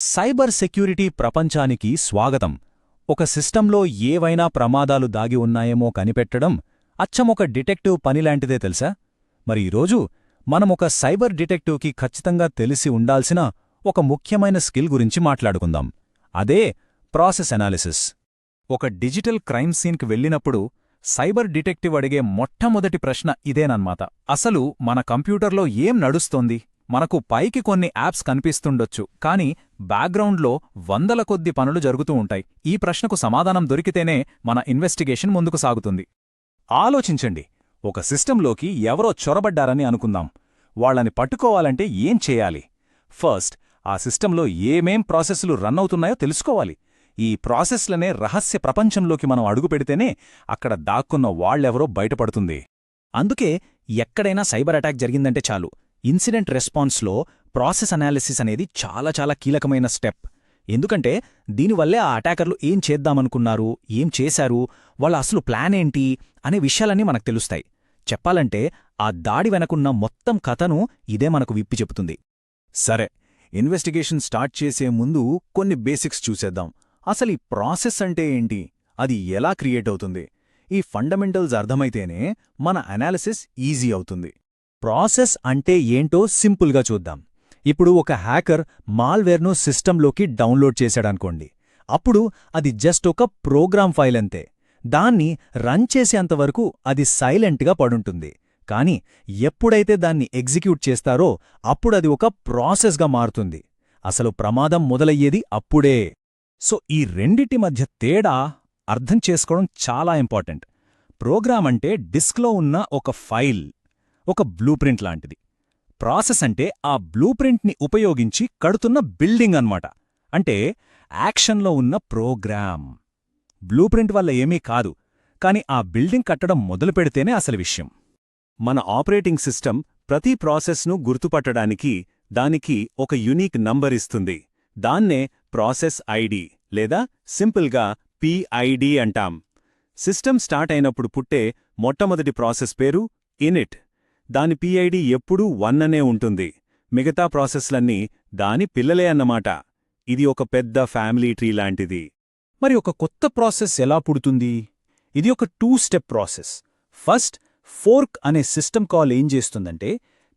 Cyber security ప్రపంచానికి స్వాగతం. ఒక సిస్టంలో ఏవైనా ప్రమాదాలు దాగి ఉన్నాయేమో కనిపెట్టడం అచ్చమొక డిటెక్టివ్ పనిలాంటిదే తెలుసా? మరి ఈరోజు మనమొక సైబర్ డిటెక్టివ్కి ఖచ్చితంగా తెలిసి ఉండాల్సిన ఒక ముఖ్యమైన స్కిల్ గురించి మాట్లాడుకుందాం. అదే ప్రాసెస్ అనాలిసిస్. ఒక డిజిటల్ క్రైమ్ సీన్కి వెళ్ళినప్పుడు సైబర్ డిటెక్టివ్ అడిగే మొట్టమొదటి ప్రశ్న ఇదేనన్నమాట. అసలు మన కంప్యూటర్లో ఏం నడుస్తోంది? మనకు పైకి కొన్ని యాప్స్ కనిపిస్తుండొచ్చు, కానీ బ్యాక్గ్రౌండ్లో వందల కొద్ది పనులు జరుగుతూ ఉంటాయి. ఈ ప్రశ్నకు సమాధానం దొరికితేనే మన ఇన్వెస్టిగేషన్ ముందుకు సాగుతుంది. ఆలోచించండి, ఒక సిస్టంలోకి ఎవరో చొరబడ్డారని అనుకుందాం. వాళ్లని పట్టుకోవాలంటే ఏం చేయాలి? ఫస్ట్, ఆ సిస్టంలో ఏమేం ప్రాసెస్లు రన్ అవుతున్నాయో తెలుసుకోవాలి. ఈ ప్రాసెస్లనే రహస్య ప్రపంచంలోకి మనం అడుగుపెడితేనే అక్కడ దాక్కున్న వాళ్లెవరో బయటపడుతుంది. అందుకే ఎక్కడైనా సైబర్ అటాక్ జరిగిందంటే చాలు, ఇన్సిడెంట్ రెస్పాన్స్లో ప్రాసెస్ అనాలిసిస్ అనేది చాలా కీలకమైన స్టెప్. ఎందుకంటే దీనివల్లే ఆ అటాకర్లు ఏం చేద్దామనుకున్నారు, ఏం చేశారు, వాళ్ళ అసలు ప్లాన్ ఏంటి అనే విషయాలన్నీ మనకు తెలుస్తాయి. చెప్పాలంటే ఆ దాడి వెనకున్న మొత్తం కథను ఇదే మనకు విప్పి చెబుతుంది. సరే, ఇన్వెస్టిగేషన్ స్టార్ట్ చేసే ముందు కొన్ని బేసిక్స్ చూసేద్దాం. అసలు ఈ ప్రాసెస్ అంటే ఏంటి, అది ఎలా క్రియేట్ అవుతుంది? ఈ ఫండమెంటల్స్ అర్థమైతేనే మన అనాలిసిస్ ఈజీ అవుతుంది. ప్రాసెస్ అంటే ఏంటో సింపుల్గా చూద్దాం. ఇప్పుడు ఒక హ్యాకర్ మాల్వేర్ను సిస్టంలోకి డౌన్లోడ్ చేశాడనుకోండి. అప్పుడు అది జస్ట్ ఒక ప్రోగ్రామ్ ఫైల్ అంతే. దాన్ని రన్ చేసేంతవరకు అది సైలెంట్గా పడుంటుంది. కాని ఎప్పుడైతే దాన్ని ఎగ్జిక్యూట్ చేస్తారో అప్పుడది ఒక ప్రాసెస్గా మారుతుంది. అసలు ప్రమాదం మొదలయ్యేది అప్పుడే. సో ఈ రెండిటి మధ్య తేడా అర్థం చేసుకోవడం చాలా ఇంపార్టెంట్. ప్రోగ్రామ్ అంటే డిస్క్లో ఉన్న ఒక ఫైల్, ఒక బ్లూప్రింట్ లాంటిది. ప్రాసెస్ అంటే ఆ బ్లూప్రింట్ని ఉపయోగించి కడుతున్న బిల్డింగ్ అన్నమాట. అంటే యాక్షన్లో ఉన్న ప్రోగ్రామ్. బ్లూప్రింట్ వల్ల ఏమీ కాదు, కాని ఆ బిల్డింగ్ కట్టడం మొదలుపెడితేనే అసలు విషయం. మన ఆపరేటింగ్ సిస్టమ్ ప్రతి ప్రాసెస్ను గుర్తుపట్టడానికి దానికి ఒక యునీక్ నంబర్ ఇస్తుంది. దాన్నే ప్రాసెస్ ఐడి లేదా సింపుల్గా పిఐడి అంటాం. సిస్టమ్ స్టార్ట్ అయినప్పుడు పుట్టే మొట్టమొదటి ప్రాసెస్ పేరు ఇనిట్. దాని పిఐడి ఎప్పుడూ 1 అనే ఉంటుంది. మిగతా ప్రాసెస్లన్నీ దాని పిల్లలే అన్నమాట. ఇది ఒక పెద్ద ఫ్యామిలీ ట్రీ లాంటిది. మరి ఒక కొత్త ప్రాసెస్ ఎలా పుడుతుంది? ఇది ఒక 2 స్టెప్ ప్రాసెస్. ఫస్ట్, ఫోర్క్ అనే సిస్టమ్ కాల్ ఏం చేస్తుందంటే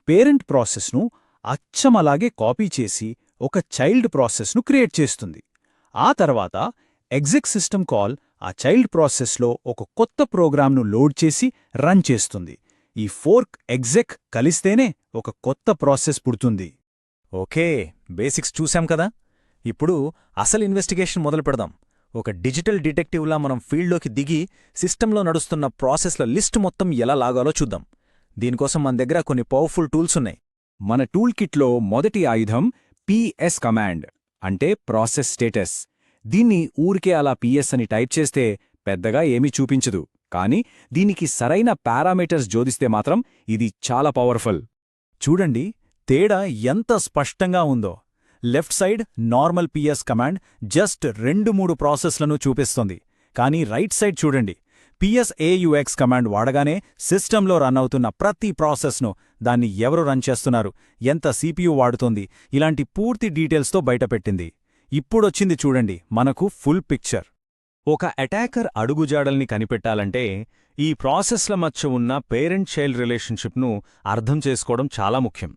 పేరెంట్ ప్రాసెస్ను అచ్చమలాగే కాపీ చేసి ఒక చైల్డ్ ప్రాసెస్ను క్రియేట్ చేస్తుంది. ఆ తర్వాత ఎగ్జిక్ సిస్టమ్ కాల్ ఆ చైల్డ్ ప్రాసెస్లో ఒక కొత్త ప్రోగ్రామ్ను లోడ్ చేసి రన్ చేస్తుంది. ఈ ఫోర్క్ ఎగ్జెక్ కలిస్తేనే ఒక కొత్త ప్రాసెస్ పుడుతుంది. ఓకే, బేసిక్స్ చూశాం కదా. ఇప్పుడు అసలు ఇన్వెస్టిగేషన్ మొదలు పెడదాం. ఒక డిజిటల్ డిటెక్టివ్లా మనం ఫీల్డ్లోకి దిగి సిస్టంలో నడుస్తున్న ప్రాసెస్ల లిస్ట్ మొత్తం ఎలా లాగాలో చూద్దాం. దీనికోసం మన దగ్గర కొన్ని పవర్ఫుల్ టూల్స్ ఉన్నాయి. మన టూల్ కిట్లో మొదటి ఆయుధం పిఎస్ కమాండ్, అంటే ప్రాసెస్ స్టేటస్. దీన్ని ఊరికే అలా పిఎస్ అని టైప్ చేస్తే పెద్దగా ఏమీ చూపించదు, కానీ దీనికి సరైన పారామీటర్స్ జోడిస్తే మాత్రం ఇది చాలా పవర్ఫుల్. చూడండి, తేడా ఎంత స్పష్టంగా ఉందో. Left side normal PS command just 2-3 ప్రాసెస్లను చూపిస్తోంది. కానీ రైట్ సైడ్ చూడండి, పిఎస్ఏయుఎక్స్ కమాండ్ వాడగానే సిస్టంలో రన్ అవుతున్న ప్రతి ప్రాసెస్ను, దాన్ని ఎవరు రన్ చేస్తున్నారు, ఎంత సిపియు వాడుతోంది, ఇలాంటి పూర్తి డీటెయిల్స్తో బయటపెట్టింది. ఇప్పుడొచ్చింది చూడండి మనకు ఫుల్ పిక్చర్. ఒక అటాకర్ అడుగుజాడల్ని కనిపెట్టాలంటే ఈ ప్రాసెస్ల మధ్య ఉన్న పేరెంట్ చైల్డ్ రిలేషన్షిప్ను అర్థం చేసుకోవడం చాలా ముఖ్యం.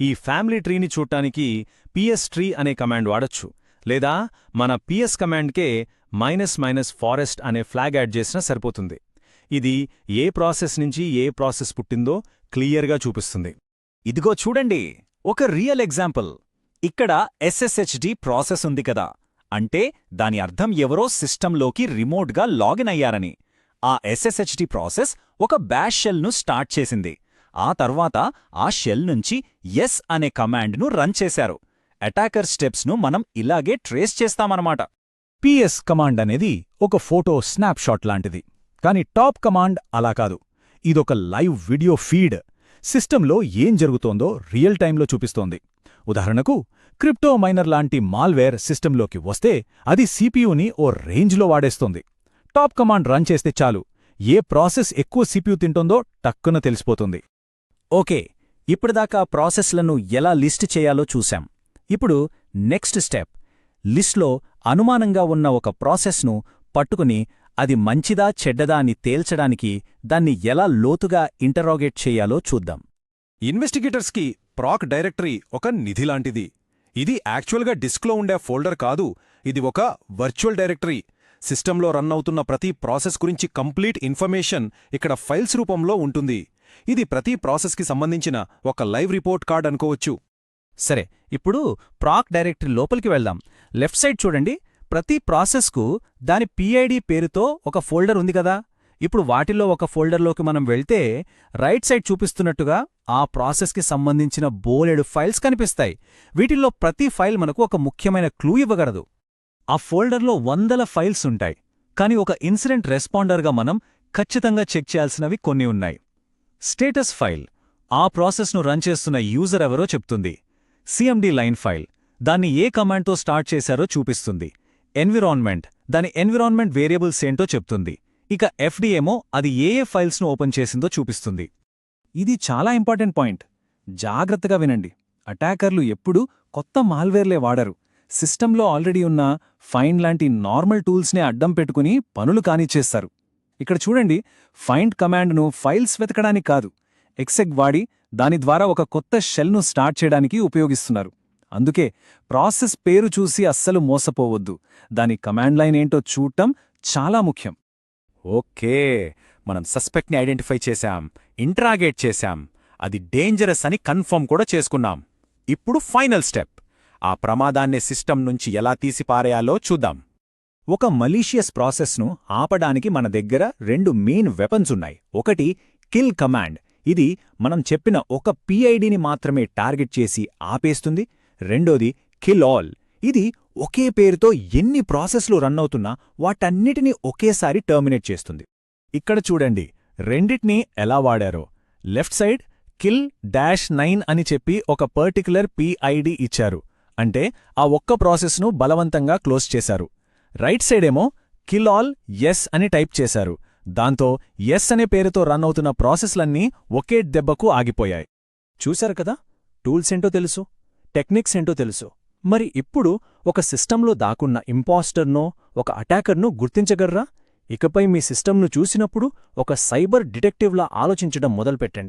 ఈ ఫ్యామిలీ ట్రీని చూడటానికి పిఎస్ ట్రీ అనే కమాండ్ వాడొచ్చు, లేదా మన పిఎస్ కమాండ్కే --ఫారెస్ట్ అనే ఫ్లాగ్ యాడ్ చేసినా సరిపోతుంది. ఇది ఏ ప్రాసెస్ నుంచి ఏ ప్రాసెస్ పుట్టిందో క్లియర్గా చూపిస్తుంది. ఇదిగో చూడండి, ఒక రియల్ ఎగ్జాంపుల్. ఇక్కడ ఎస్ఎస్హెచ్డి ప్రాసెస్ ఉంది కదా, అంటే దాని అర్థం ఎవరో సిస్టంలోకి రిమోట్గా లాగిన్ అయ్యారని. ఆ ఎస్ఎస్హెచ్డి ప్రాసెస్ ఒక బ్యాష్ షెల్ను స్టార్ట్ చేసింది. ఆ తర్వాత ఆ షెల్ నుంచి ఎస్ అనే కమాండ్ను రన్ చేశారు. అటాకర్ స్టెప్స్ను మనం ఇలాగే ట్రేస్ చేస్తామన్నమాట. పిఎస్ కమాండ్ అనేది ఒక ఫోటో స్నాప్షాట్ లాంటిది. కాని టాప్ కమాండ్ అలా కాదు. ఇదొక లైవ్ వీడియో ఫీడ్. సిస్టంలో ఏం జరుగుతోందో రియల్ టైంలో చూపిస్తోంది. ఉదాహరణకు, క్రిప్టో మైనర్ లాంటి మాల్వేర్ సిస్టంలోకి వస్తే అది సిపియుని ఓ రేంజ్లో వాడేస్తోంది. టాప్ కమాండ్ రన్ చేస్తే చాలు, ఏ ప్రాసెస్ ఎక్కువ సిపియు తింటోందో టక్కున తెలిసిపోతుంది. ఓకే, ఇప్పటిదాకా ప్రాసెస్లను ఎలా లిస్ట్ చేయాలో చూశాం. ఇప్పుడు నెక్స్ట్ స్టెప్, లిస్ట్లో అనుమానంగా ఉన్న ఒక ప్రాసెస్ను పట్టుకుని అది మంచిదా చెడ్డదా అని తేల్చడానికి దాన్ని ఎలా లోతుగా ఇంటరాగేట్ చేయాలో చూద్దాం. ఇన్వెస్టిగేటర్స్కి ప్రాక్ డైరెక్టరీ ఒక నిధిలాంటిది. ఇది యాక్చువల్గా డిస్క్లో ఉండే ఫోల్డర్ కాదు, ఇది ఒక వర్చువల్ డైరెక్టరీ. సిస్టంలో రన్ అవుతున్న ప్రతి ప్రాసెస్ గురించి కంప్లీట్ ఇన్ఫర్మేషన్ ఇక్కడ ఫైల్స్ రూపంలో ఉంటుంది. ఇది ప్రతి ప్రాసెస్కి సంబంధించిన ఒక లైవ్ రిపోర్ట్ కార్డ్ అనుకోవచ్చు. సరే, ఇప్పుడు ప్రాక్ డైరెక్టరీ లోపలికి వెళ్దాం. లెఫ్ట్ సైడ్ చూడండి, ప్రతి ప్రాసెస్కు దాని పిఐడి పేరుతో ఒక ఫోల్డర్ ఉంది కదా. ఇప్పుడు వాటిల్లో ఒక ఫోల్డర్లోకి మనం వెళ్తే రైట్ సైడ్ చూపిస్తున్నట్టుగా ఆ ప్రాసెస్కి సంబంధించిన బోలెడు ఫైల్స్ కనిపిస్తాయి. వీటిల్లో ప్రతి ఫైల్ మనకు ఒక ముఖ్యమైన క్లూ ఇవ్వగలదు. ఆ ఫోల్డర్లో వందల ఫైల్స్ ఉంటాయి, కాని ఒక ఇన్సిడెంట్ రెస్పాండర్గా మనం ఖచ్చితంగా చెక్ చేయాల్సినవి కొన్ని ఉన్నాయి. స్టేటస్ ఫైల్ ఆ ప్రాసెస్ను రన్ చేస్తున్న యూజర్ ఎవరో చెప్తుంది. సిఎండి లైన్ ఫైల్ దాన్ని ఏ కమాండ్తో స్టార్ట్ చేశారో చూపిస్తుంది. ఎన్విరాన్మెంట్ దాని ఎన్విరాన్మెంట్ వేరియబుల్స్ ఏంటో చెప్తుంది. ఇక ఎఫ్డిఏమో అది ఏ ఫైల్స్ను ఓపెన్ చేసిందో చూపిస్తుంది. ఇది చాలా ఇంపార్టెంట్ పాయింట్. జాగ్రత్తగా వినండి. అటాకర్లు ఎప్పుడూ కొత్త మాల్వేర్లే వాడరు. సిస్టంలో ఆల్రెడీ ఉన్న ఫైండ్ లాంటి నార్మల్ టూల్స్నే అడ్డం పెట్టుకుని పనులు కానిచ్చేస్తారు. ఇక్కడ చూడండి, ఫైండ్ కమాండ్ను ఫైల్స్ వెతకడానికి కాదు, ఎక్సెక్ వాడి దాని ద్వారా ఒక కొత్త షెల్ను స్టార్ట్ చేయడానికి ఉపయోగిస్తున్నారు. అందుకే ప్రాసెస్ పేరు చూసి అస్సలు మోసపోవద్దు. దాని కమాండ్ లైన్ ఏంటో చూడటం చాలా ముఖ్యం. ఓకే, మనం సస్పెక్ట్ని ఐడెంటిఫై చేశాం, ఇంట్రాగేట్ చేశాం, అది డేంజరస్ అని కన్ఫర్మ్ కూడా చేసుకున్నాం. ఇప్పుడు ఫైనల్ స్టెప్, ఆ ప్రమాదాన్ని సిస్టమ్ నుంచి ఎలా తీసిపారేయాలో చూద్దాం. ఒక మలీషియస్ ప్రాసెస్ను ఆపడానికి మన దగ్గర రెండు మెయిన్ వెపన్స్ ఉన్నాయి. ఒకటి కిల్ కమాండ్, ఇది మనం చెప్పిన ఒక పిఐడిని మాత్రమే టార్గెట్ చేసి ఆపేస్తుంది. రెండోది కిల్ ఆల్, ఇది ఒకే పేరుతో ఎన్ని ప్రాసెస్లు రన్ అవుతున్నా వాటన్నిటినీ ఒకేసారి టర్మినేట్ చేస్తుంది. ఇక్కడ చూడండి, రెండిటినీ ఎలా వాడారో. లెఫ్ట్ సైడ్ kill-9 అని చెప్పి ఒక పర్టిక్యులర్ పిఐడి ఇచ్చారు, అంటే ఆ ఒక్క ప్రాసెస్ను బలవంతంగా క్లోజ్ చేశారు. రైట్ సైడేమో కిల్ ఆల్ ఎస్ అని టైప్ చేశారు. దాంతో ఎస్ అనే పేరుతో రన్ అవుతున్న ప్రాసెస్లన్నీ ఒకే దెబ్బకు ఆగిపోయాయి. చూశారు కదా, టూల్స్ ఏంటో తెలుసు, టెక్నిక్స్ ఏంటో తెలుసు. మరి ఇప్పుడు ఒక సిస్టంలో దాకున్న ఇంపాస్టర్నో ఒక అటాకర్నో గుర్తించగర్రా? ఇకపై మీ సిస్టంను చూసినప్పుడు ఒక సైబర్ డిటెక్టివ్లా ఆలోచించడం మొదలుపెట్టండి.